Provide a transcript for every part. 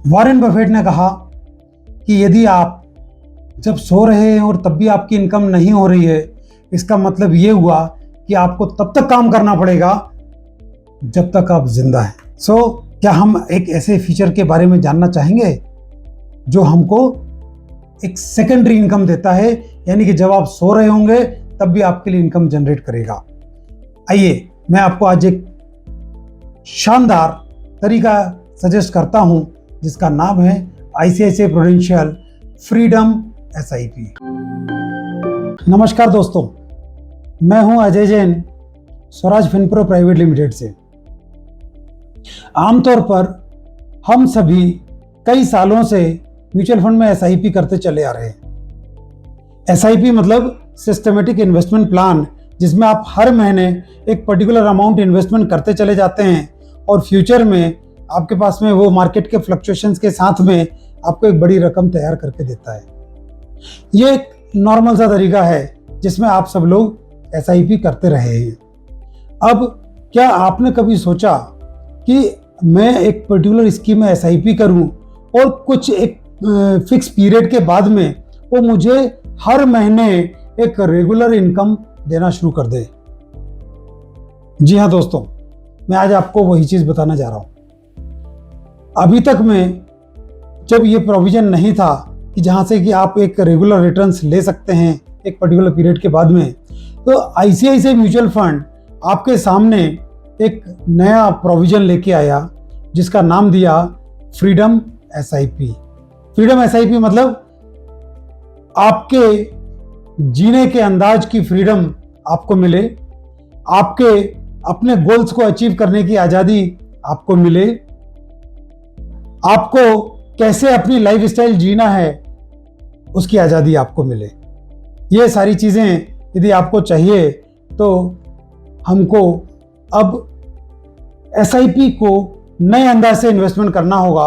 Warren Buffett ने कहा कि यदि आप जब सो रहे हैं और तब भी आपकी इनकम नहीं हो रही है, इसका मतलब ये हुआ कि आपको तब तक काम करना पड़ेगा जब तक आप जिंदा हैं। क्या हम एक ऐसे फीचर के बारे में जानना चाहेंगे जो हमको एक सेकेंडरी इनकम देता है, यानी कि जब आप सो रहे होंगे तब भी आपके लिए इनकम जनरेट करेगा। आइए मैं आपको आज एक शानदार तरीका सजेस्ट करता हूं जिसका नाम है ICICI प्रूडेंशियल फ्रीडम SIP। नमस्कार दोस्तों, मैं हूं अजय जैन, स्वराज फिनप्रो प्राइवेट लिमिटेड से। आमतौर पर हम सभी कई सालों से म्यूचुअल फंड में SIP करते चले आ रहे हैं। SIP मतलब सिस्टमेटिक इन्वेस्टमेंट प्लान, जिसमें आप हर महीने एक पर्टिकुलर अमाउंट इन्वेस्टमेंट करते चले जाते हैं और फ्यूचर में आपके पास में वो मार्केट के फ्लक्चुएशंस के साथ में आपको एक बड़ी रकम तैयार करके देता है। ये एक नॉर्मल सा तरीका है जिसमें आप सब लोग SIP करते रहे हैं। अब क्या आपने कभी सोचा कि मैं एक पर्टिकुलर स्कीम में SIP करूं और कुछ एक फिक्स पीरियड के बाद में वो मुझे हर महीने एक रेगुलर इनकम देना शुरू कर दे? जी हाँ दोस्तों, मैं आज आपको वही चीज बताना जा रहा हूं। अभी तक में जब ये प्रोविजन नहीं था कि जहां से कि आप एक रेगुलर रिटर्न्स ले सकते हैं एक पर्टिकुलर पीरियड के बाद में, तो ICICI म्यूचुअल फंड आपके सामने एक नया प्रोविजन लेके आया जिसका नाम दिया फ्रीडम SIP। फ्रीडम SIP मतलब आपके जीने के अंदाज की फ्रीडम आपको मिले, आपके अपने गोल्स को अचीव करने की आज़ादी आपको मिले, आपको कैसे अपनी लाइफस्टाइल जीना है उसकी आज़ादी आपको मिले। ये सारी चीज़ें यदि आपको चाहिए तो हमको अब SIP को नए अंदाज से इन्वेस्टमेंट करना होगा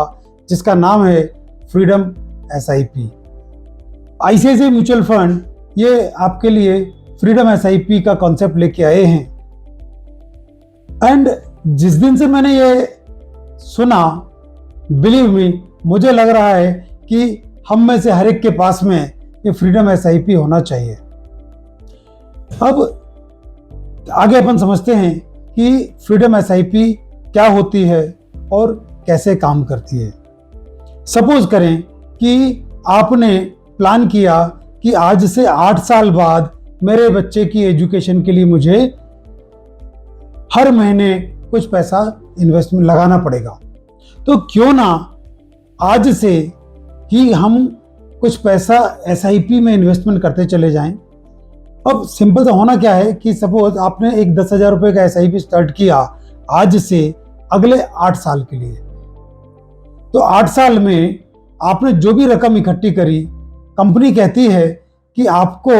जिसका नाम है freedom SIP। ICICI mutual fund ये आपके लिए फ्रीडम SIP का कॉन्सेप्ट लेके आए हैं। एंड जिस दिन से मैंने ये सुना, बिलीव मी, मुझे लग रहा है कि हम में से हर एक के पास में ये फ्रीडम SIP होना चाहिए। अब आगे अपन समझते हैं कि फ्रीडम SIP क्या होती है और कैसे काम करती है। सपोज करें कि आपने प्लान किया कि आज से 8 साल बाद मेरे बच्चे की एजुकेशन के लिए मुझे हर महीने कुछ पैसा इन्वेस्टमेंट लगाना पड़ेगा, तो क्यों ना आज से ही हम कुछ पैसा SIP में इन्वेस्टमेंट करते चले जाएं। अब सिंपल सा होना क्या है कि सपोज आपने एक 10,000 रुपये का SIP स्टार्ट किया आज से अगले 8 साल के लिए, तो 8 साल में आपने जो भी रकम इकट्ठी करी, कंपनी कहती है कि आपको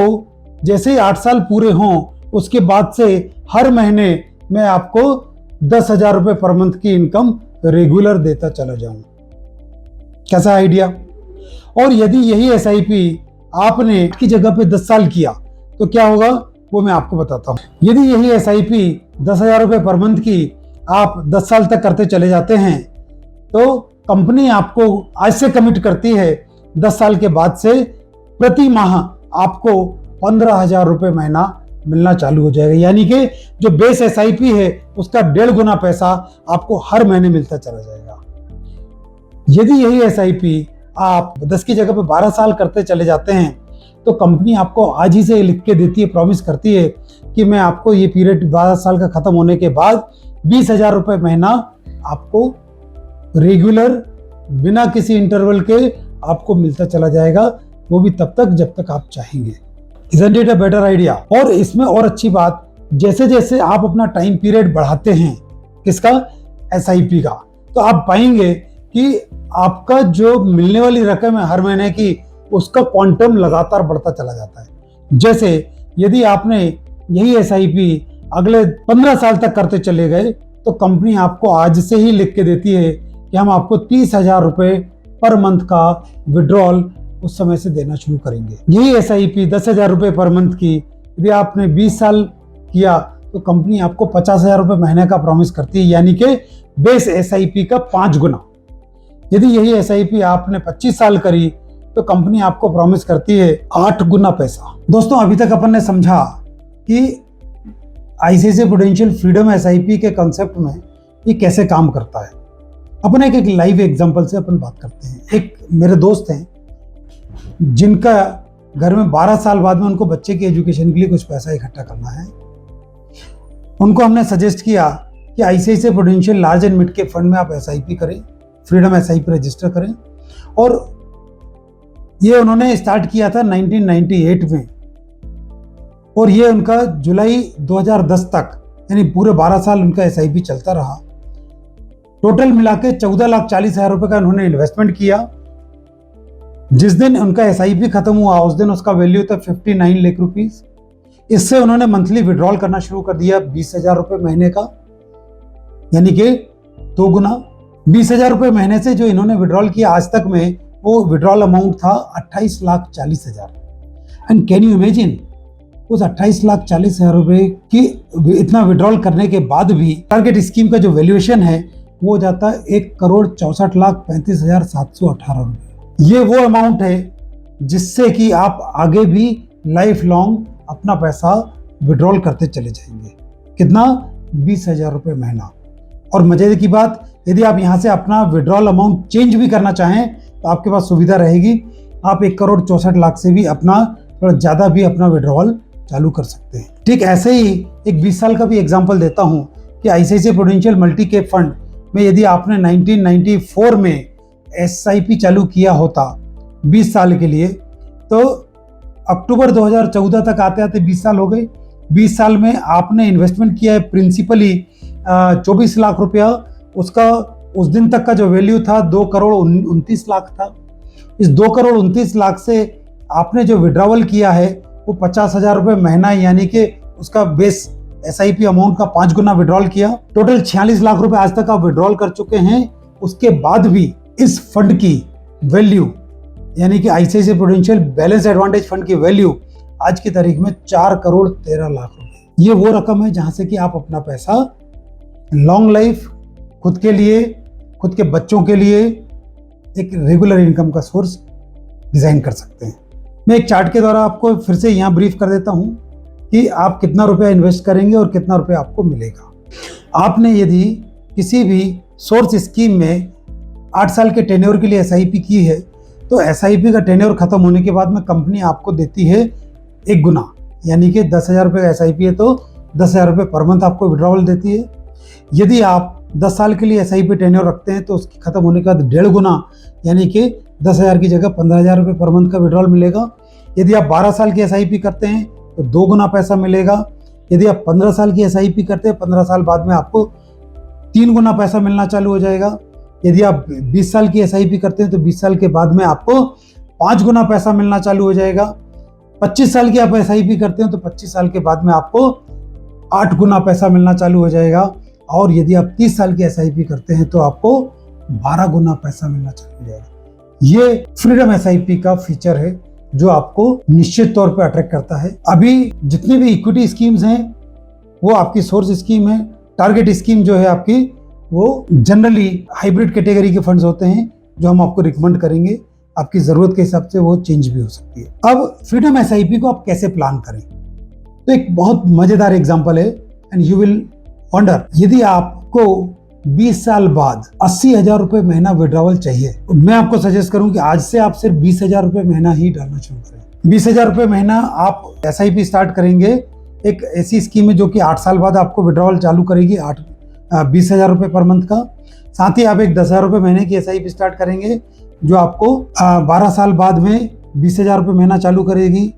जैसे ही 8 साल पूरे हों उसके बाद से हर महीने मैं आपको 10,000 रुपये पर मंथ की इनकम रेगुलर देता चला जाऊं। कैसा आइडिया? और यदि यही SIP आपने की जगह पे 10 साल किया तो क्या होगा वो मैं आपको बताता हूं। यदि यही SIP 10,000 रुपये पर मंथ की आप 10 साल तक करते चले जाते हैं तो कंपनी आपको आज से कमिट करती है 10 साल के बाद से प्रति माह आपको 15,000 रुपये महीना मिलना चालू हो जाएगा। यानी कि जो बेस SIP है उसका 1.5 गुना पैसा आपको हर महीने मिलता चला जाएगा। यदि यही SIP आप 10 की जगह पे 12 साल करते चले जाते हैं तो कंपनी आपको आज ही से लिख के देती है, प्रॉमिस करती है कि मैं आपको ये पीरियड 12 साल का खत्म होने के बाद 20,000 रुपये महीना आपको रेगुलर बिना किसी इंटरवल के आपको मिलता चला जाएगा, वो भी तब तक जब तक आप चाहेंगे। Isn't it a better idea? और इसमें और अच्छी बात, जैसे जैसे आप अपना टाइम पीरियड बढ़ाते हैं किसका, SIP का, तो आप पाएंगे कि आपका जो मिलने वाली रकम है हर महीने की उसका क्वांटम लगातार बढ़ता चला जाता है। जैसे यदि आपने यही SIP अगले 15 साल तक करते चले गए तो कंपनी आपको आज से ही लिख के देती है कि हम आपको 30,000 रुपये पर मंथ का विड्रॉल उस समय से देना शुरू करेंगे। यही SIP 10,000 रुपये पर मंथ की यदि आपने 20 साल किया तो कंपनी आपको 50,000 रुपये महीने का प्रॉमिस करती है, यानी कि बेस SIP का 5 गुना। यदि यही SIP आपने 25 साल करी तो कंपनी आपको प्रॉमिस करती है 8 गुना पैसा। दोस्तों, अभी तक अपन ने समझा कि ICICI प्रूडेंशियल फ्रीडम SIP के कॉन्सेप्ट में ये कैसे काम करता है। अपन एक लाइव एग्जांपल से अपन बात करते हैं। एक मेरे दोस्त हैं जिनका घर में 12 साल बाद में उनको बच्चे की एजुकेशन के लिए कुछ पैसा इकट्ठा करना है। उनको हमने सजेस्ट किया कि ICICI prudential large and mid cap fund में आप SIP करें, फ्रीडम SIP रजिस्टर करें। और ये उन्होंने स्टार्ट किया था 1998 में, और ये उनका जुलाई 2010 तक, यानी पूरे 12 साल उनका SIP चलता रहा। टोटल मिला के 14,40,000 रुपए का उन्होंने इन्वेस्टमेंट किया। जिस दिन उनका SIP खत्म हुआ उस दिन उसका वैल्यू था 59 लाख रुपीस। इससे उन्होंने मंथली विड्रॉल करना शुरू कर दिया 20,000 रुपए महीने का, यानी कि 2 गुना। 20,000 रुपए महीने से जो इन्होंने विड्रॉल किया आज तक में, वो विड्रॉल अमाउंट था 28,40,000। एंड कैन यू इमेजिन, उस 28,40,000 रुपए की इतना विड्रॉल करने के बाद भी टारगेट स्कीम का जो वैल्यूएशन है वो हो जाता है 1,64,35,718 रुपए। ये वो अमाउंट है जिससे कि आप आगे भी लाइफ लॉन्ग अपना पैसा विड्रॉल करते चले जाएंगे। कितना? 20,000 रुपए महीना। और मजे की बात, यदि आप यहाँ से अपना विड्रॉल अमाउंट चेंज भी करना चाहें तो आपके पास सुविधा रहेगी। आप 1,64,00,000 से भी अपना थोड़ा ज़्यादा भी अपना विड्रॉल चालू कर सकते हैं। ठीक ऐसे ही एक 20 साल का भी एग्जाम्पल देता हूँ कि ICICI prudential multi cap fund में यदि आपने 1994 में SIP चालू किया होता 20 साल के लिए, तो अक्टूबर 2014 तक आते आते 20 साल हो गए। 20 साल में आपने इन्वेस्टमेंट किया है प्रिंसिपली 24 लाख रुपया। उसका उस दिन तक का जो वैल्यू था 2,29,00,000 था। इस 2,29,00,000 से आपने जो विड्रॉवल किया है वो 50,000 रुपये महीना, यानी कि उसका बेस SIP अमाउंट का 5 गुना विड्रॉल किया। टोटल 46 लाख रुपए आज तक आप विड्रॉल कर चुके हैं। उसके बाद भी इस फंड की वैल्यू, यानी कि ICICI prudential balance advantage fund की वैल्यू आज की तारीख में 4,13,00,000 रुपए। ये वो रकम है जहां से कि आप अपना पैसा लॉन्ग लाइफ, खुद के लिए, खुद के बच्चों के लिए एक रेगुलर इनकम का सोर्स डिजाइन कर सकते हैं। मैं एक चार्ट के द्वारा आपको फिर से यहाँ ब्रीफ कर देता हूँ कि आप कितना रुपया इन्वेस्ट करेंगे और कितना रुपया आपको मिलेगा। आपने यदि किसी भी सोर्स स्कीम में 8 साल के टेन्योर के लिए SIP की है तो SIP का टेन्योर खत्म होने के बाद में कंपनी आपको देती है 1 गुना, यानी कि 10,000 रुपये का SIP है तो 10,000 रुपये पर मंथ आपको विड्रॉवल देती है। यदि आप 10 साल के लिए SIP टेन्योर रखते हैं तो उसकी खत्म होने के बाद 1.5 गुना, यानी कि 10,000 की जगह 15,000 रुपये पर मंथ का विड्रॉल मिलेगा। यदि आप 12 साल की SIP करते हैं तो 2 गुना पैसा मिलेगा। यदि आप 15 साल की SIP करते हैं, 15 साल बाद में आपको 3 गुना पैसा मिलना चालू हो जाएगा। यदि आप 20 साल की SIP करते हैं तो 20 साल के बाद में आपको 5 गुना पैसा मिलना चालू हो जाएगा। 25 साल की आप SIP करते हैं तो 25 साल के बाद में आपको 8 गुना पैसा मिलना चालू हो जाएगा। और यदि आप 30 साल की SIP करते हैं तो आपको 12 गुना पैसा मिलना चालू हो जाएगा। ये फ्रीडम SIP का फीचर है जो आपको निश्चित तौर पे अट्रैक्ट करता है। अभी जितनी भी इक्विटी स्कीम्स हैं वो आपकी सोर्स स्कीम है। टारगेट स्कीम जो है आपकी, वो जनरली हाइब्रिड कैटेगरी के फंड्स होते हैं जो हम आपको रिकमेंड करेंगे। आपकी जरूरत के हिसाब से वो चेंज भी हो सकती है। अब फ्रीडम SIP को आप कैसे प्लान करें, तो एक बहुत मजेदार एग्जांपल है एंड यू विल वंडर। यदि आपको 20 साल बाद 80,000 रुपये महीना विड्रॉवल चाहिए, मैं आपको सजेस्ट करूं कि आज से आप सिर्फ 20,000 रुपये महीना ही डालना शुरू करें। 20,000 रुपये महीना आप SIP स्टार्ट करेंगे एक ऐसी स्कीम है जो कि 8 साल बाद आपको विड्रॉवल चालू करेगी 20,000 रुपये पर मंथ का। साथ ही आप एक 10,000 रुपये महीने की SIP स्टार्ट करेंगे जो आपको 12 साल बाद में 20,000 रुपये महीना चालू करेगी।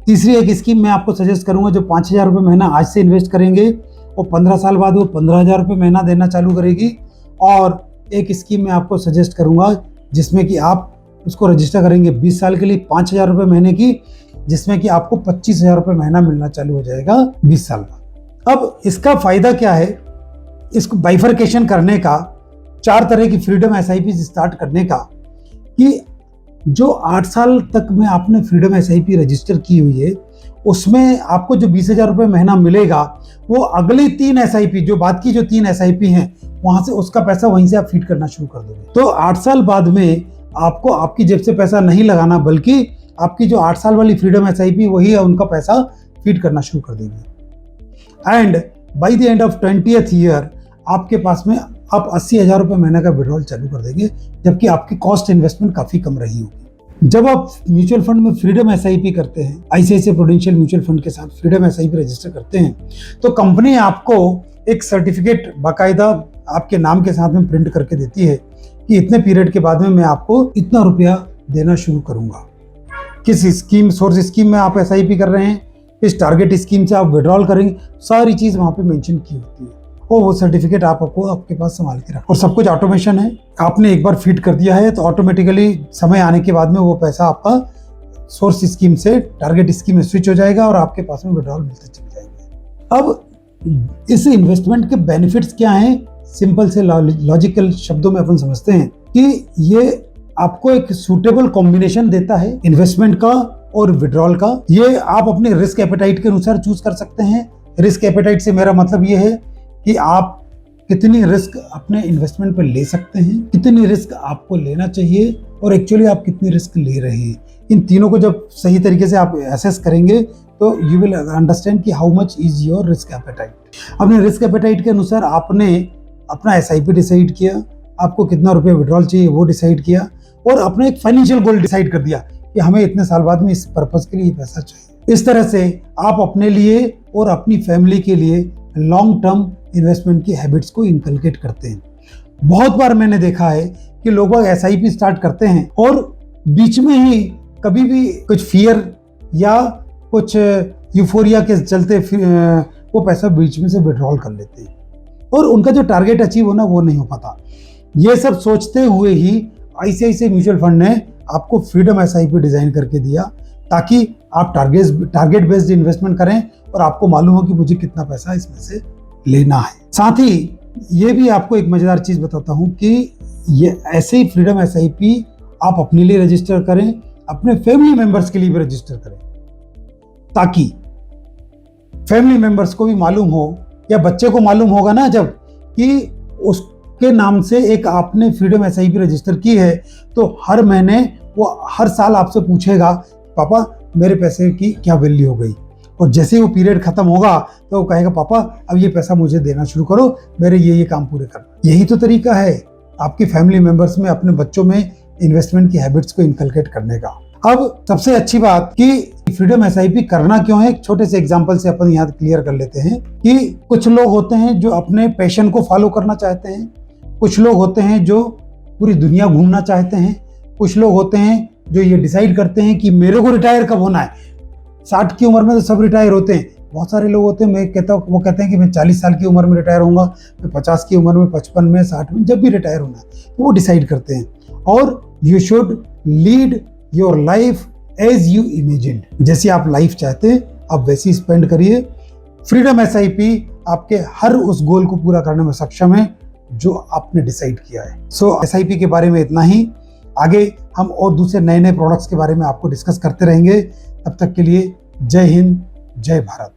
तीसरी एक स्कीम मैं आपको सजेस्ट करूंगा जो 5,000 रुपये महीना आज से इन्वेस्ट करेंगे और 15 साल बाद वो 15,000 रुपये महीना देना चालू करेगी। और एक स्कीम मैं आपको सजेस्ट करूंगा जिसमें कि आप उसको रजिस्टर करेंगे 20 साल के लिए 5,000 रुपये महीने की, जिसमें कि आपको 25,000 रुपये महीना मिलना चालू हो जाएगा 20 साल बाद। अब इसका फायदा क्या है, इसको बाइफरकेशन करने का, 4 तरह की फ्रीडम SIP स्टार्ट करने का, कि जो 8 साल तक में आपने फ्रीडम SIP रजिस्टर की हुई है उसमें आपको जो 20,000 रुपये महीना मिलेगा वो अगली 3 SIP, जो बाद की जो 3 SIP हैं, वहां से उसका पैसा वहीं से आप फीड करना शुरू कर दोगे। तो 8 साल बाद में आपको आपकी जेब से पैसा नहीं लगाना, बल्कि आपकी जो 8 साल वाली फ्रीडम SIP वही है, उनका पैसा फीड करना शुरू कर देगी। And by the end of 20th year आपके पास में आप 80,000 रुपये महीने का विड्रॉल चालू कर देंगे, जबकि आपकी कॉस्ट इन्वेस्टमेंट काफी कम रही होगी। जब आप म्यूचुअल फंड में फ्रीडम SIP करते हैं, ICICI प्रूडेंशियल म्यूचुअल फंड के साथ फ्रीडम SIP रजिस्टर करते हैं, तो कंपनी आपको एक सर्टिफिकेट बाकायदा आपके नाम के साथ में प्रिंट करके देती है कि इतने पीरियड के बाद में मैं आपको इतना रुपया देना शुरू करूंगा। किस स्कीम, सोर्स स्कीम में आप SIP कर रहे हैं, किस टारगेट स्कीम से आप विड्रॉल करेंगे, सारी चीज वहां पे मेंशन की होती है और वो सर्टिफिकेट आपको आपके पास संभाल के रख। और सब कुछ ऑटोमेशन है, आपने एक बार फीड कर दिया है तो ऑटोमेटिकली समय आने के बाद में वो पैसा आपका सोर्स स्कीम से टारगेट स्कीम में स्विच हो जाएगा और आपके पास में विड्रॉल मिलते चले जाएंगे। अब इस इन्वेस्टमेंट के बेनिफिट्स क्या हैं, सिंपल से लॉजिकल शब्दों में अपन समझते हैं कि ये आपको एक सूटेबल कॉम्बिनेशन देता है इन्वेस्टमेंट का और विड्रॉल का। ये आप अपने रिस्क एपेटाइट के अनुसार चूज कर सकते हैं। रिस्क एपेटाइट से मेरा मतलब ये है कि आप कितनी रिस्क अपने इन्वेस्टमेंट पर ले सकते हैं, कितनी रिस्क आपको लेना चाहिए और एक्चुअली आप कितनी रिस्क ले रहे हैं। इन तीनों को जब सही तरीके से आप एसेस करेंगे तो यू विल अंडरस्टैंड कि how much is your risk appetite. अपने रिस्क एपेटाइट के अनुसार आपने अपना SIP डिसाइड किया, आपको कितना रुपये विड्रॉल चाहिए वो डिसाइड किया और अपना एक फाइनेंशियल गोल डिसाइड कर दिया कि हमें इतने साल बाद में इस पर्पज के लिए पैसा चाहिए। इस तरह से आप अपने लिए और अपनी फैमिली के लिए लॉन्ग टर्म इन्वेस्टमेंट की हैबिट्स को इनकलकेट करते हैं। बहुत बार मैंने देखा है कि लोग SIP स्टार्ट करते हैं और बीच में ही कभी भी कुछ फियर या कुछ यूफोरिया के चलते वो पैसा बीच में से विड्रॉल कर लेते हैं और उनका जो टारगेट अचीव होना वो नहीं हो पाता। ये सब सोचते हुए ही ICICI म्यूचुअल फंड ने आपको फ्रीडम SIP डिजाइन करके दिया ताकि आप टारगेट बेस्ड इन्वेस्टमेंट करें और आपको मालूम हो कि मुझे कितना पैसा इसमें से लेना है। साथ ही ये भी आपको एक मजेदार चीज बताता हूं कि ये ऐसे ही फ्रीडम SIP आप अपने लिए रजिस्टर करें, अपने फैमिली मेंबर्स के लिए भी रजिस्टर करें, ताकि फैमिली मेंबर्स को भी मालूम हो या बच्चे को मालूम होगा ना जब कि उसके नाम से एक आपने फ्रीडम SIP रजिस्टर की है, तो हर महीने वो हर साल आपसे पूछेगा पापा मेरे पैसे की क्या वैल्यू हो गई, और जैसे ही वो पीरियड खत्म होगा तो वो कहेगा पापा अब ये पैसा मुझे देना शुरू करो, मेरे ये काम पूरे करना। यही तो तरीका है आपकी फैमिली मेंबर्स में, अपने बच्चों में इन्वेस्टमेंट की हैबिट्स को इनकलकेट करने का। अब सबसे अच्छी बात कि फ्रीडम SIP करना क्यों है, एक छोटे से एग्जांपल से अपन यहाँ क्लियर कर लेते हैं कि कुछ लोग होते हैं जो अपने पैशन को फॉलो करना चाहते हैं, कुछ लोग होते हैं जो पूरी दुनिया घूमना चाहते हैं, कुछ लोग होते हैं जो ये डिसाइड करते हैं कि मेरे को रिटायर कब होना है। 60 की उम्र में तो सब रिटायर होते हैं, बहुत सारे लोग होते हैं वो कहते हैं कि मैं 40 साल की उम्र में रिटायर होऊंगा, मैं 50 की उम्र में, 55 में, 60 में, जब भी रिटायर होना है तो वो डिसाइड करते हैं। और you should lead your life as you imagined, जैसी आप लाइफ चाहते हैं आप वैसी स्पेंड करिए। फ्रीडम SIP आपके हर उस गोल को पूरा करने में सक्षम है जो आपने डिसाइड किया है। SIP के बारे में इतना ही। आगे हम और दूसरे नए प्रोडक्ट्स के बारे में आपको डिस्कस करते रहेंगे। तब तक के लिए जय हिंद, जय भारत।